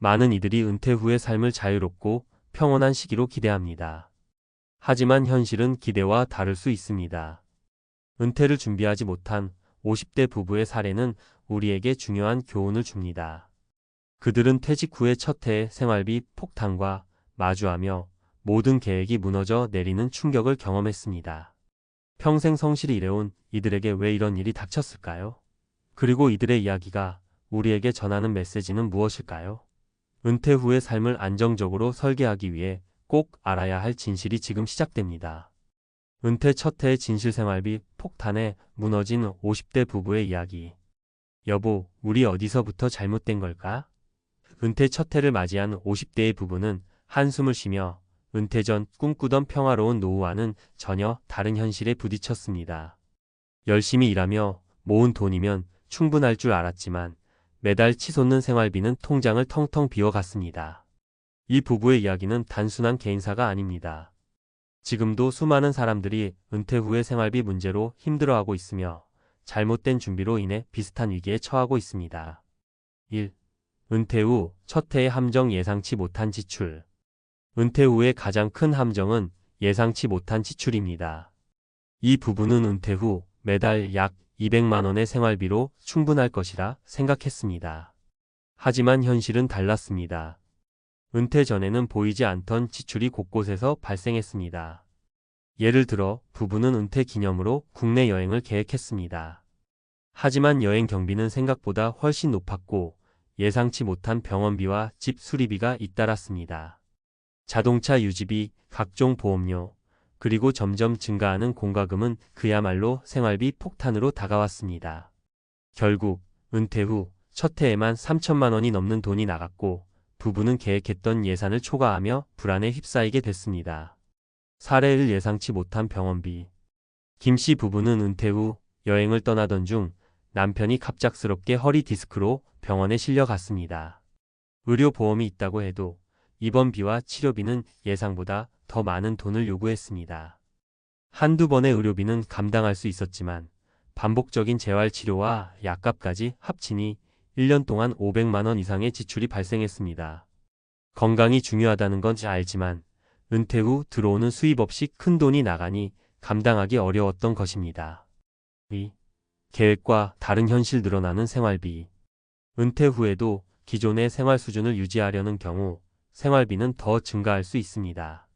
많은 이들이 은퇴 후의 삶을 자유롭고 평온한 시기로 기대합니다. 하지만 현실은 기대와 다를 수 있습니다. 은퇴를 준비하지 못한 50대 부부의 사례는 우리에게 중요한 교훈을 줍니다. 그들은 퇴직 후의 첫 해의 생활비 폭탄과 마주하며 모든 계획이 무너져 내리는 충격을 경험했습니다. 평생 성실히 일해온 이들에게 왜 이런 일이 닥쳤을까요? 그리고 이들의 이야기가 우리에게 전하는 메시지는 무엇일까요? 은퇴 후의 삶을 안정적으로 설계하기 위해 꼭 알아야 할 진실이 지금 시작됩니다. 은퇴 첫 해의 진실 생활비 폭탄에 무너진 50대 부부의 이야기. 여보, 우리 어디서부터 잘못된 걸까? 은퇴 첫 해를 맞이한 50대의 부부는 한숨을 쉬며 은퇴 전 꿈꾸던 평화로운 노후와는 전혀 다른 현실에 부딪혔습니다. 열심히 일하며 모은 돈이면 충분할 줄 알았지만 매달 치솟는 생활비는 통장을 텅텅 비워갔습니다. 이 부부의 이야기는 단순한 개인사가 아닙니다. 지금도 수많은 사람들이 은퇴 후의 생활비 문제로 힘들어하고 있으며 잘못된 준비로 인해 비슷한 위기에 처하고 있습니다. 1. 은퇴 후 첫 해의 함정 예상치 못한 지출. 은퇴 후의 가장 큰 함정은 예상치 못한 지출입니다. 이 부부는 은퇴 후 매달 약 200만 원의 생활비로 충분할 것이라 생각했습니다. 하지만 현실은 달랐습니다. 은퇴 전에는 보이지 않던 지출이 곳곳에서 발생했습니다. 예를 들어 부부는 은퇴 기념으로 국내 여행을 계획했습니다. 하지만 여행 경비는 생각보다 훨씬 높았고 예상치 못한 병원비와 집 수리비가 잇따랐습니다. 자동차 유지비, 각종 보험료, 그리고 점점 증가하는 공과금은 그야말로 생활비 폭탄으로 다가왔습니다. 결국 은퇴 후 첫 해에만 3천만 원이 넘는 돈이 나갔고 부부는 계획했던 예산을 초과하며 불안에 휩싸이게 됐습니다. 사례 1. 예상치 못한 병원비. 김 씨 부부는 은퇴 후 여행을 떠나던 중 남편이 갑작스럽게 허리 디스크로 병원에 실려갔습니다. 의료보험이 있다고 해도 입원비와 치료비는 예상보다 더 많은 돈을 요구했습니다. 한두 번의 의료비는 감당할 수 있었지만 반복적인 재활치료와 약값까지 합치니 1년 동안 500만 원 이상의 지출이 발생했습니다. 건강이 중요하다는 건 알지만 은퇴 후 들어오는 수입 없이 큰 돈이 나가니 감당하기 어려웠던 것입니다. 2. 계획과 다른 현실 늘어나는 생활비. 은퇴 후에도 기존의 생활 수준을 유지하려는 경우 생활비는 더 증가할 수 있습니다.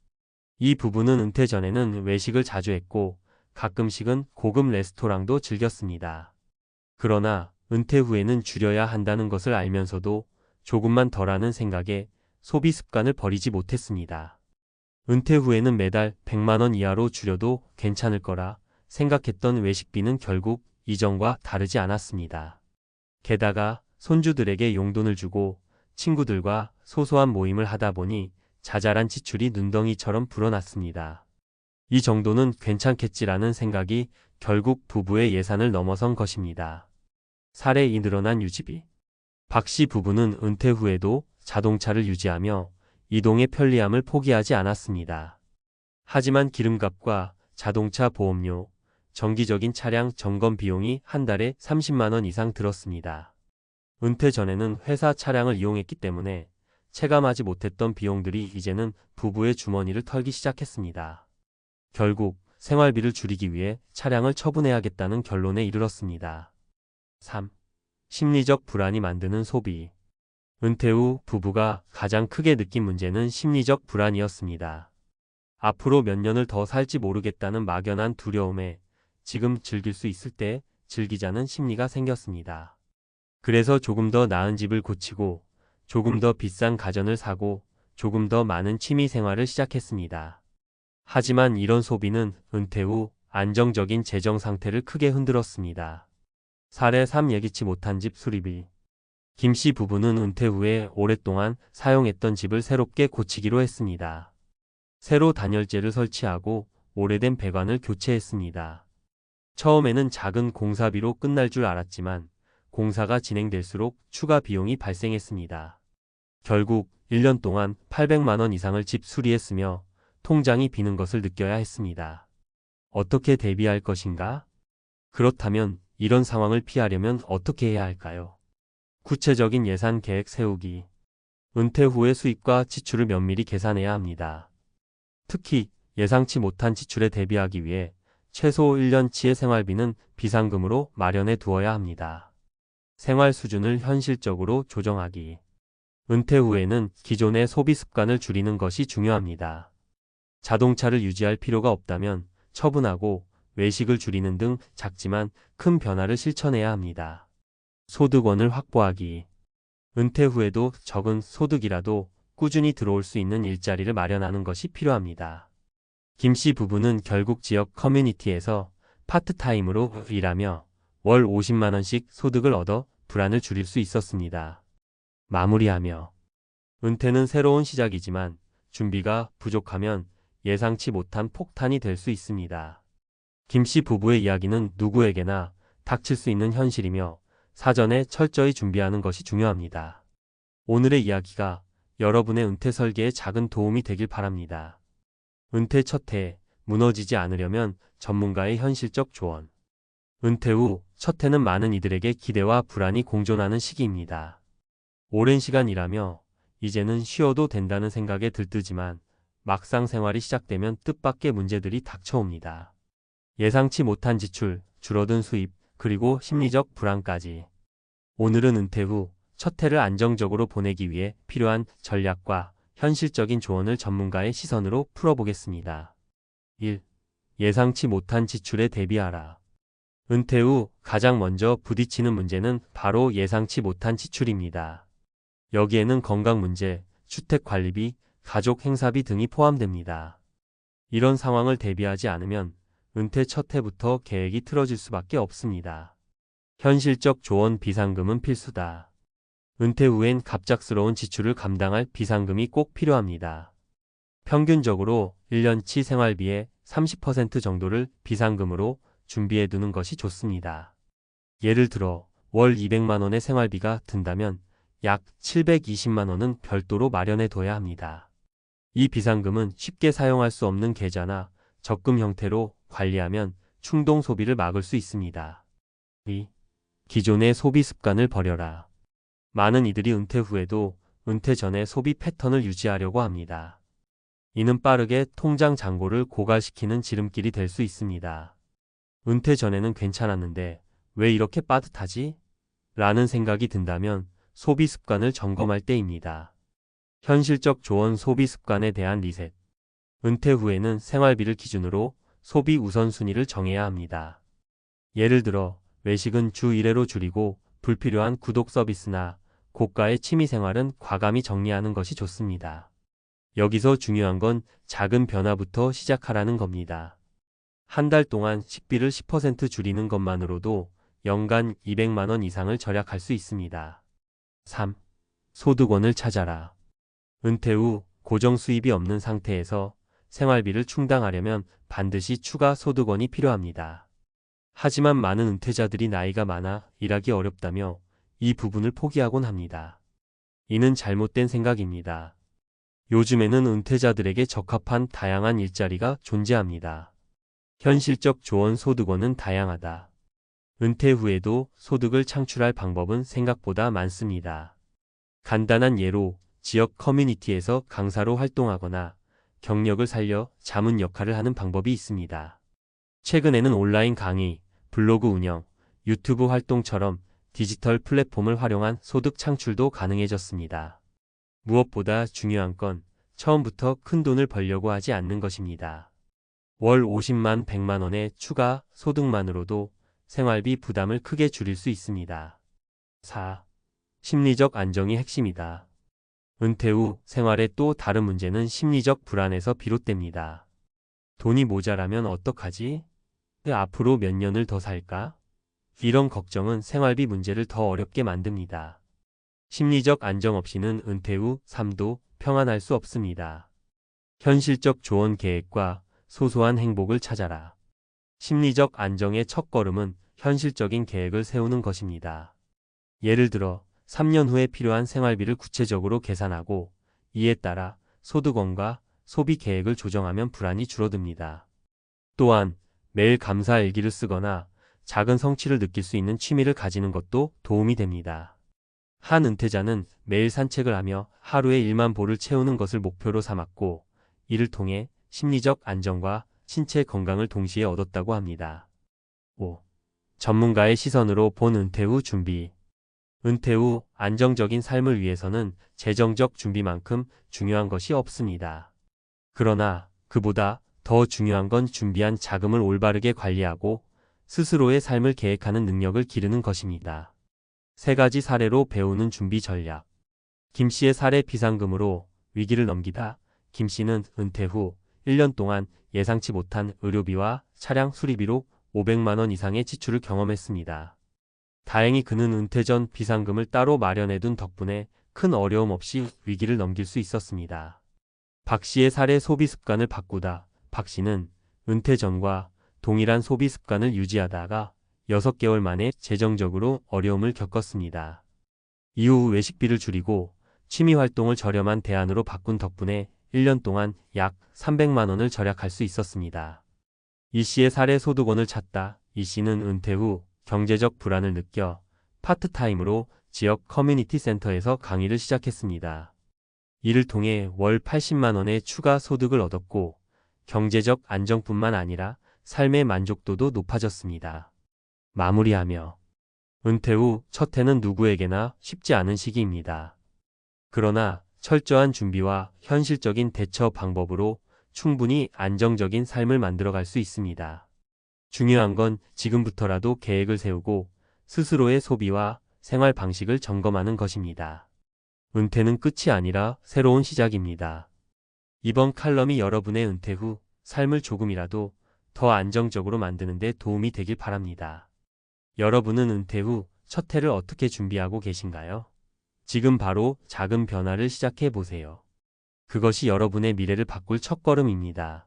이 부부는 은퇴 전에는 외식을 자주 했고 가끔씩은 고급 레스토랑도 즐겼습니다. 그러나 은퇴 후에는 줄여야 한다는 것을 알면서도 조금만 덜하는 생각에 소비 습관을 버리지 못했습니다. 은퇴 후에는 매달 100만 원 이하로 줄여도 괜찮을 거라 생각했던 외식비는 결국 이전과 다르지 않았습니다. 게다가 손주들에게 용돈을 주고 친구들과 소소한 모임을 하다 보니 자잘한 지출이 눈덩이처럼 불어났습니다. 이 정도는 괜찮겠지라는 생각이 결국 부부의 예산을 넘어선 것입니다. 사례 2. 늘어난 유지비. 박 씨 부부는 은퇴 후에도 자동차를 유지하며 이동의 편리함을 포기하지 않았습니다. 하지만 기름값과 자동차 보험료, 정기적인 차량 점검 비용이 한 달에 30만 원 이상 들었습니다. 은퇴 전에는 회사 차량을 이용했기 때문에 체감하지 못했던 비용들이 이제는 부부의 주머니를 털기 시작했습니다. 결국 생활비를 줄이기 위해 차량을 처분해야겠다는 결론에 이르렀습니다. 3. 심리적 불안이 만드는 소비. 은퇴 후 부부가 가장 크게 느낀 문제는 심리적 불안이었습니다. 앞으로 몇 년을 더 살지 모르겠다는 막연한 두려움에 지금 즐길 수 있을 때 즐기자는 심리가 생겼습니다. 그래서 조금 더 나은 집을 고치고 조금 더 비싼 가전을 사고 조금 더 많은 취미 생활을 시작했습니다. 하지만 이런 소비는 은퇴 후 안정적인 재정 상태를 크게 흔들었습니다. 사례 3. 예기치 못한 집 수리비. 김 씨 부부는 은퇴 후에 오랫동안 사용했던 집을 새롭게 고치기로 했습니다. 새로 단열재를 설치하고 오래된 배관을 교체했습니다. 처음에는 작은 공사비로 끝날 줄 알았지만 공사가 진행될수록 추가 비용이 발생했습니다. 결국 1년 동안 800만 원 이상을 집 수리했으며 통장이 비는 것을 느껴야 했습니다. 어떻게 대비할 것인가? 그렇다면 이런 상황을 피하려면 어떻게 해야 할까요? 구체적인 예산 계획 세우기. 은퇴 후의 수입과 지출을 면밀히 계산해야 합니다. 특히 예상치 못한 지출에 대비하기 위해 최소 1년치의 생활비는 비상금으로 마련해 두어야 합니다. 생활 수준을 현실적으로 조정하기. 은퇴 후에는 기존의 소비 습관을 줄이는 것이 중요합니다. 자동차를 유지할 필요가 없다면 처분하고 외식을 줄이는 등 작지만 큰 변화를 실천해야 합니다. 소득원을 확보하기. 은퇴 후에도 적은 소득이라도 꾸준히 들어올 수 있는 일자리를 마련하는 것이 필요합니다. 김 씨 부부는 결국 지역 커뮤니티에서 파트타임으로 일하며 월 50만 원씩 소득을 얻어 불안을 줄일 수 있었습니다. 마무리하며 은퇴는 새로운 시작이지만 준비가 부족하면 예상치 못한 폭탄이 될 수 있습니다. 김 씨 부부의 이야기는 누구에게나 닥칠 수 있는 현실이며 사전에 철저히 준비하는 것이 중요합니다. 오늘의 이야기가 여러분의 은퇴 설계에 작은 도움이 되길 바랍니다. 은퇴 첫 해, 무너지지 않으려면 전문가의 현실적 조언. 은퇴 후 첫 해는 많은 이들에게 기대와 불안이 공존하는 시기입니다. 오랜 시간 일하며 이제는 쉬어도 된다는 생각에 들뜨지만 막상 생활이 시작되면 뜻밖의 문제들이 닥쳐옵니다. 예상치 못한 지출, 줄어든 수입, 그리고 심리적 불안까지. 오늘은 은퇴 후 첫 해를 안정적으로 보내기 위해 필요한 전략과 현실적인 조언을 전문가의 시선으로 풀어보겠습니다. 1. 예상치 못한 지출에 대비하라. 은퇴 후 가장 먼저 부딪히는 문제는 바로 예상치 못한 지출입니다. 여기에는 건강 문제, 주택 관리비, 가족 행사비 등이 포함됩니다. 이런 상황을 대비하지 않으면 은퇴 첫 해부터 계획이 틀어질 수밖에 없습니다. 현실적 조언. 비상금은 필수다. 은퇴 후엔 갑작스러운 지출을 감당할 비상금이 꼭 필요합니다. 평균적으로 1년치 생활비의 30% 정도를 비상금으로 준비해 두는 것이 좋습니다. 예를 들어 월 200만 원의 생활비가 든다면 약 720만 원은 별도로 마련해 둬야 합니다. 이 비상금은 쉽게 사용할 수 없는 계좌나 적금 형태로 관리하면 충동 소비를 막을 수 있습니다. 2. 기존의 소비 습관을 버려라. 많은 이들이 은퇴 후에도 은퇴 전의 소비 패턴을 유지하려고 합니다. 이는 빠르게 통장 잔고를 고갈시키는 지름길이 될 수 있습니다. 은퇴 전에는 괜찮았는데 왜 이렇게 빠듯하지? 라는 생각이 든다면 소비 습관을 점검할 때입니다. 현실적 조언. 소비 습관에 대한 리셋. 은퇴 후에는 생활비를 기준으로 소비 우선순위를 정해야 합니다. 예를 들어 외식은 주 1회로 줄이고 불필요한 구독 서비스나 고가의 취미생활은 과감히 정리하는 것이 좋습니다. 여기서 중요한 건 작은 변화부터 시작하라는 겁니다. 한 달 동안 식비를 10% 줄이는 것만으로도 연간 200만 원 이상을 절약할 수 있습니다. 3. 소득원을 찾아라. 은퇴 후 고정 수입이 없는 상태에서 생활비를 충당하려면 반드시 추가 소득원이 필요합니다. 하지만 많은 은퇴자들이 나이가 많아 일하기 어렵다며 이 부분을 포기하곤 합니다. 이는 잘못된 생각입니다. 요즘에는 은퇴자들에게 적합한 다양한 일자리가 존재합니다. 현실적 조언. 소득원은 다양하다. 은퇴 후에도 소득을 창출할 방법은 생각보다 많습니다. 간단한 예로 지역 커뮤니티에서 강사로 활동하거나 경력을 살려 자문 역할을 하는 방법이 있습니다. 최근에는 온라인 강의, 블로그 운영, 유튜브 활동처럼 디지털 플랫폼을 활용한 소득 창출도 가능해졌습니다. 무엇보다 중요한 건 처음부터 큰 돈을 벌려고 하지 않는 것입니다. 월 50만 100만 원의 추가 소득만으로도 생활비 부담을 크게 줄일 수 있습니다. 4. 심리적 안정이 핵심이다. 은퇴 후 생활의 또 다른 문제는 심리적 불안에서 비롯됩니다. 돈이 모자라면 어떡하지? 앞으로 몇 년을 더 살까? 이런 걱정은 생활비 문제를 더 어렵게 만듭니다. 심리적 안정 없이는 은퇴 후 삶도 평안할 수 없습니다. 현실적 조언. 계획과 소소한 행복을 찾아라. 심리적 안정의 첫걸음은 현실적인 계획을 세우는 것입니다. 예를 들어 3년 후에 필요한 생활비를 구체적으로 계산하고 이에 따라 소득원과 소비 계획을 조정하면 불안이 줄어듭니다. 또한 매일 감사 일기를 쓰거나 작은 성취를 느낄 수 있는 취미를 가지는 것도 도움이 됩니다. 한 은퇴자는 매일 산책을 하며 하루에 1만 보를 채우는 것을 목표로 삼았고, 이를 통해 심리적 안정과 신체 건강을 동시에 얻었다고 합니다. 5. 전문가의 시선으로 본 은퇴 후 준비. 은퇴 후 안정적인 삶을 위해서는 재정적 준비만큼 중요한 것이 없습니다. 그러나 그보다 더 중요한 건 준비한 자금을 올바르게 관리하고 스스로의 삶을 계획하는 능력을 기르는 것입니다. 3가지 사례로 배우는 준비 전략. 김 씨의 사례 비상금으로 위기를 넘기다. 김 씨는 은퇴 후 1년 동안 예상치 못한 의료비와 차량 수리비로 500만 원 이상의 지출을 경험했습니다. 다행히 그는 은퇴 전 비상금을 따로 마련해둔 덕분에 큰 어려움 없이 위기를 넘길 수 있었습니다. 박 씨의 사례 소비 습관을 바꾸다. 박 씨는 은퇴 전과 동일한 소비 습관을 유지하다가 6개월 만에 재정적으로 어려움을 겪었습니다. 이후 외식비를 줄이고 취미 활동을 저렴한 대안으로 바꾼 덕분에 1년 동안 약 300만 원을 절약할 수 있었습니다. 이 씨의 사례 소득원을 찾다. 이 씨는 은퇴 후 경제적 불안을 느껴 파트타임으로 지역 커뮤니티 센터에서 강의를 시작했습니다. 이를 통해 월 80만 원의 추가 소득을 얻었고 경제적 안정뿐만 아니라 삶의 만족도도 높아졌습니다. 마무리하며 은퇴 후 첫 해는 누구에게나 쉽지 않은 시기입니다. 그러나 철저한 준비와 현실적인 대처 방법으로 충분히 안정적인 삶을 만들어갈 수 있습니다. 중요한 건 지금부터라도 계획을 세우고 스스로의 소비와 생활 방식을 점검하는 것입니다. 은퇴는 끝이 아니라 새로운 시작입니다. 이번 칼럼이 여러분의 은퇴 후 삶을 조금이라도 더 안정적으로 만드는 데 도움이 되길 바랍니다. 여러분은 은퇴 후 첫 해를 어떻게 준비하고 계신가요? 지금 바로 작은 변화를 시작해 보세요. 그것이 여러분의 미래를 바꿀 첫걸음입니다.